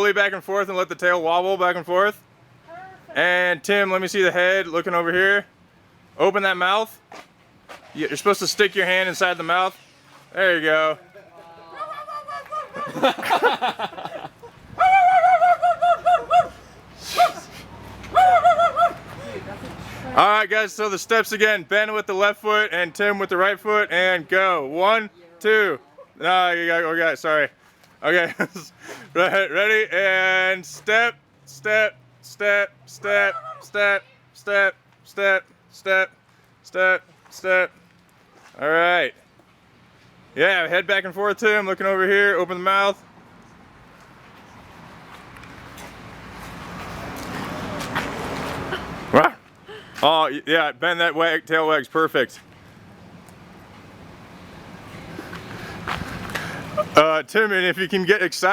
slowly back and forth and let the tail wobble back and forth. Perfect. And Tim, let me see the head looking over here. Open that mouth. You're supposed to stick your hand inside the mouth. There you go. All right, guys, so the steps again. Ben with the left foot and Tim with the right foot, and go. 1, 2. No, you got, okay, sorry. Okay, ready, and step, step, step, step, step, step, step, step, step, step. All right. Yeah, head back and forth, Tim, looking over here, open the mouth. Wow. Oh, yeah, bend that wag, tail wag's perfect. Tim, and if you can get excited.